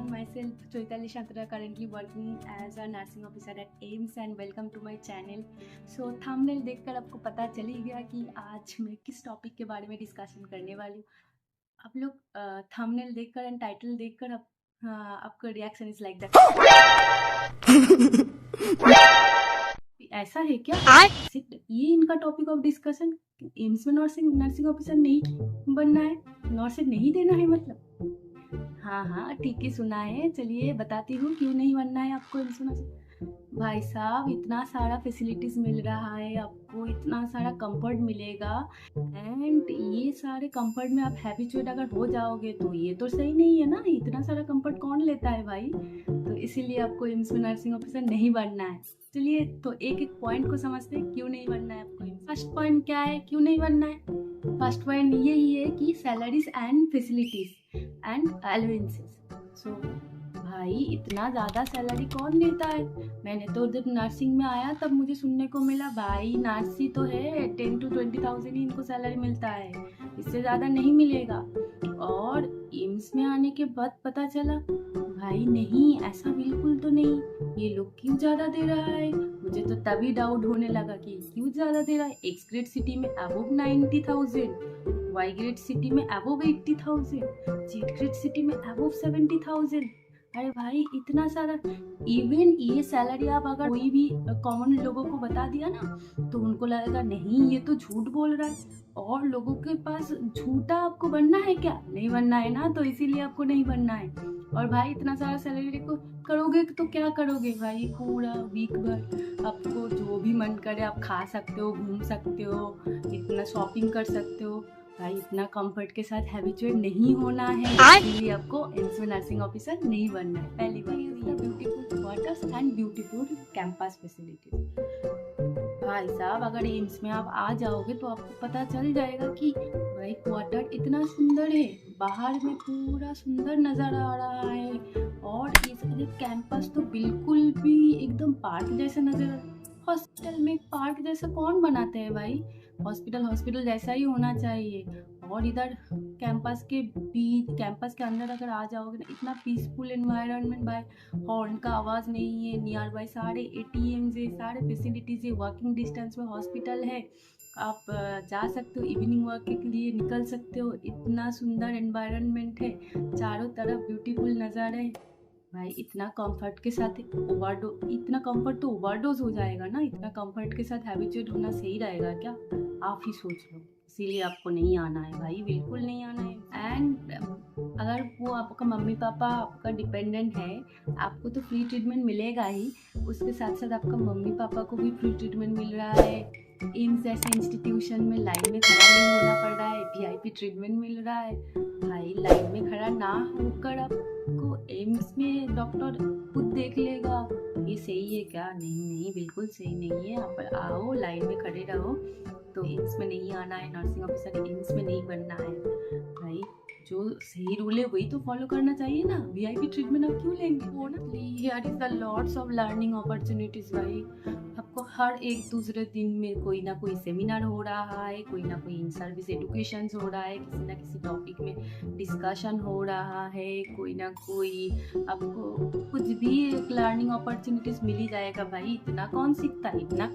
everyone, myself Choitali Shantara, currently working as a nursing officer at AIIMS and welcome to my channel. So thumbnail देखकर आपको पता चल ही गया कि आज मैं किस टॉपिक के बारे में डिस्कशन करने वाली हूँ। आप लोग थंबनेल देखकर एंड टाइटल देखकर आपका रिएक्शन इज लाइक दैट। ऐसा है क्या? ये इनका टॉपिक ऑफ डिस्कशन, एम्स में नर्सिंग ऑफिसर नहीं बनना है, नर्सिंग नहीं देना है मतलब। हाँ ठीक है, सुना है। चलिए बताती हूँ क्यों नहीं बनना है आपको एम्स में नर्सिंग। भाई साहब, इतना सारा फैसिलिटीज मिल रहा है आपको, इतना सारा कंफर्ट मिलेगा एंड ये सारे कंफर्ट में आप हैबिचुएट अगर हो जाओगे तो ये तो सही नहीं है ना। इतना सारा कंफर्ट कौन लेता है भाई? तो इसीलिए आपको एम्स में नर्सिंग ऑफिसर नहीं बनना है। चलिए तो एक एक पॉइंट को समझते हैं क्यों नहीं बनना है आपको। फर्स्ट पॉइंट क्या है क्यों नहीं बनना है? फर्स्ट पॉइंट यही है कि salaries and facilities and allowances. So भाई इतना ज़्यादा सैलरी कौन देता है? मैंने तो जब नर्सिंग में आया तब मुझे सुनने को मिला भाई नर्सी तो है 10 to 20,000 ही इनको सैलरी मिलता है, इससे ज़्यादा नहीं मिलेगा। और एम्स में आने के बाद पता चला भाई नहीं, ऐसा बिल्कुल तो नहीं। ये लोग क्यों ज़्यादा दे रहा है? मुझे तो तभी डाउट होने लगा कि क्यों ज़्यादा दे रहा है। एक्स ग्रेड सिटी में अबव 90,000, वाई ग्रेड सिटी में अबव 80,000, जेड ग्रेड सिटी में अबव 70,000। अरे भाई इतना सारा। इवन ये सैलरी आप अगर कोई भी कॉमन लोगों को बता दिया ना तो उनको लगेगा नहीं ये तो झूठ बोल रहा है। और लोगों के पास झूठा आपको बनना है क्या? नहीं बनना है ना, तो इसीलिए आपको नहीं बनना है। और भाई इतना सारा सैलरी को करोगे तो क्या करोगे भाई? पूरा वीक भर आपको जो भी मन करे आप खा सकते हो, घूम सकते हो, इतना शॉपिंग कर सकते हो। भाई इतना कंफर्ट के साथ हैबिचुएट नहीं होना है, इसलिए आपको एम्स में नर्सिंग ऑफिसर नहीं बनना है। पहली बात beautiful quarters and beautiful campus facilities. भाई साहब अगर एम्स में आप आ जाओगे तो आपको पता चल जाएगा कि भाई क्वार्टर इतना सुंदर है, बाहर में पूरा सुंदर नज़र आ रहा है। और ये कैंपस तो बिल्कुल भी एकदम पार्क जैसा नजर आ रहा है। हॉस्पिटल में पार्क जैसा कौन बनाते हैं भाई? हॉस्पिटल जैसा ही होना चाहिए। और इधर कैंपस के अंदर अगर आ जाओगे ना, इतना पीसफुल एनवायरनमेंट भाई, हॉर्न का आवाज़ नहीं है, नियर बाय सारे ATMs है, सारे फैसिलिटीज़ है, वॉकिंग डिस्टेंस में हॉस्पिटल है, आप जा सकते हो, इवनिंग वॉक के लिए निकल सकते हो। इतना सुंदर एनवायरनमेंट है, चारों तरफ ब्यूटीफुल नज़ारे है। भाई इतना कंफर्ट के साथ इतना कंफर्ट तो ओवरडोज हो जाएगा ना। इतना कंफर्ट के साथ हैबिचुएट होना सही रहेगा क्या? आप ही सोच लो। इसीलिए आपको नहीं आना है भाई, बिल्कुल नहीं आना है। एंड अगर वो आपका मम्मी पापा आपका डिपेंडेंट है, आपको तो फ्री ट्रीटमेंट मिलेगा ही, उसके साथ साथ आपका मम्मी पापा को भी फ्री ट्रीटमेंट मिल रहा है। एम्स जैसे इंस्टीट्यूशन में लाइन में खड़ा नहीं होना पड़ रहा है, VIP ट्रीटमेंट मिल रहा है। भाई लाइन में खड़ा ना होकर आपको एम्स में डॉक्टर खुद देख लेगा। ये सही है क्या? नहीं, बिल्कुल सही नहीं है। आप आओ लाइन में खड़े रहो। तो एम्स में नहीं आना है, नर्सिंग ऑफिसर एम्स में नहीं बनना है। भाई जो सही रूल है वही तो फॉलो करना चाहिए ना। VIP ट्रीटमेंट आप क्यों लेंगे? वो ना here is the lots of learning opportunities. भाई आपको हर एक दूसरे दिन में कोई ना कोई सेमिनार हो रहा है, कोई ना कोई इन सर्विस एजुकेशन हो रहा है, किसी ना किसी टॉपिक में डिस्कशन हो रहा है, कोई ना कोई आपको कुछ भी एक लर्निंग अपॉर्चुनिटीज मिल ही जाएगा। भाई इतना कौन सीखता है? इतना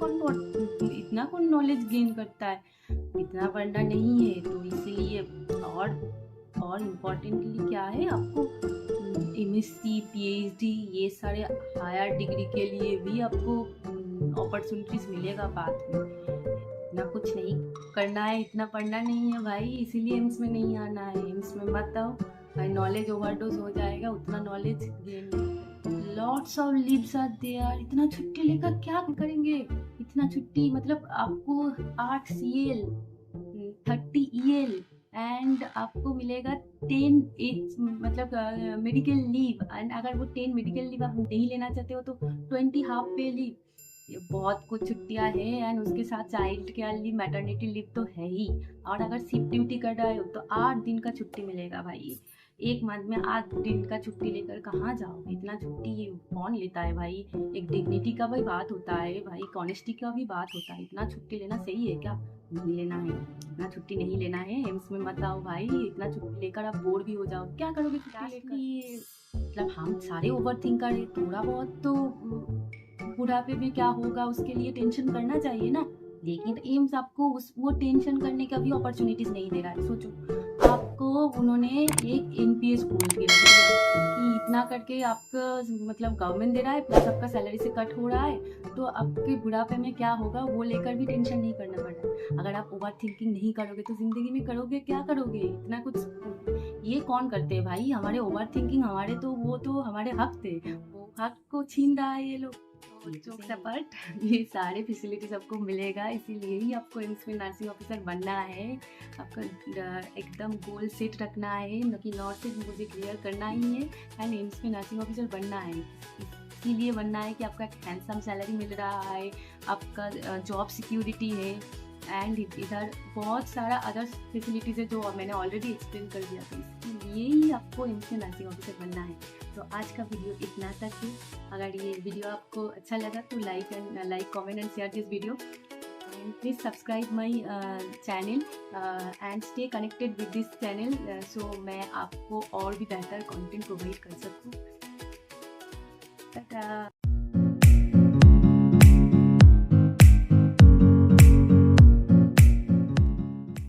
कौन नॉलेज गेन करता है? इतना पढ़ना नहीं है। तो इसीलिए और इम्पोर्टेंटली क्या है, आपको MSc PhD ये सारे हायर डिग्री के लिए भी आपको अपॉर्चुनिटीज मिलेगा बाद में। इतना कुछ नहीं करना है, इतना पढ़ना नहीं है भाई, इसीलिए एम्स में नहीं आना है। एम्स में मत आओ भाई, नॉलेज ओवरडोज हो जाएगा, उतना नॉलेज गेन नहीं। Lots of leaves are there. इतना छुट्टी लेकर क्या करेंगे? इतना छुट्टी मतलब आपको 8 CL 30 EL एंड आपको मिलेगा 10 मतलब मेडिकल लीव। एंड अगर वो 10 मेडिकल लीव आप नहीं लेना चाहते हो तो 20 हाफ पे लीव। ये बहुत कुछ छुट्टियां हैं। एंड उसके साथ child care leave, maternity leave तो है ही। और अगर शिफ्ट ड्यूटी कर रहे हो तो 8 दिन का छुट्टी मिलेगा भाई। एक मंथ में 8 दिन का छुट्टी लेकर कहाँ जाओगे? इतना छुट्टी कौन लेता है भाई? एक डिग्निटी का भी बात होता है भाई, ऑनेस्टी का भी बात होता है। इतना छुट्टी लेना सही है क्या? नहीं लेना है, इतना छुट्टी नहीं लेना है। एम्स में मत आओ भाई, इतना छुट्टी लेकर आप बोर भी हो जाओ। क्या करोगे छुट्टी लेकर? मतलब हम सारे ओवर थिंकर है, थोड़ा बहुत तो बुढ़ापे में क्या होगा उसके लिए टेंशन करना चाहिए ना। लेकिन एम्स आपको उस वो टेंशन करने का भी अपॉर्चुनिटीज नहीं दे रहा है। सोचो आपको उन्होंने एक एनपीएस बोल के रख दिया कि इतना करके आपका मतलब गवर्नमेंट दे रहा है, प्लस आपका सैलरी से कट हो रहा है, तो आपके बुढ़ापे में क्या होगा वो लेकर भी टेंशन नहीं करना पड़ रहा है। अगर आप ओवर थिंकिंग नहीं करोगे तो जिंदगी में करोगे क्या, करोगे इतना कुछ। ये कौन करते हैं भाई, हमारे ओवर थिंकिंग हमारे तो वो तो हमारे हक थे, वो हक को छीन रहा है ये लोग। जोक्स अपार्ट, ये सारे फैसिलिटीज आपको मिलेगा, इसीलिए ही आपको एम्स में नर्सिंग ऑफिसर बनना है। आपका एकदम गोल सेट रखना है, न कि नर्सिंग मुझे क्लियर करना ही है एंड एम्स में नर्सिंग ऑफिसर बनना है। इसीलिए बनना है कि आपका हैंडसम सैलरी मिल रहा है, आपका जॉब सिक्योरिटी है एंड इधर बहुत सारा अदर फैसिलिटीज़ है जो मैंने ऑलरेडी एक्सप्लेन कर दिया था। इसलिए ही आपको एम्स में नर्सिंग ऑफिसर बनना है। तो आज का वीडियो इतना तक है। अगर ये वीडियो आपको अच्छा लगा तो like comment and share this video and please subscribe my channel and stay connected with this channel so मैं आपको और भी बेहतर कंटेंट प्रोवाइड कर सकूँ। टाटा।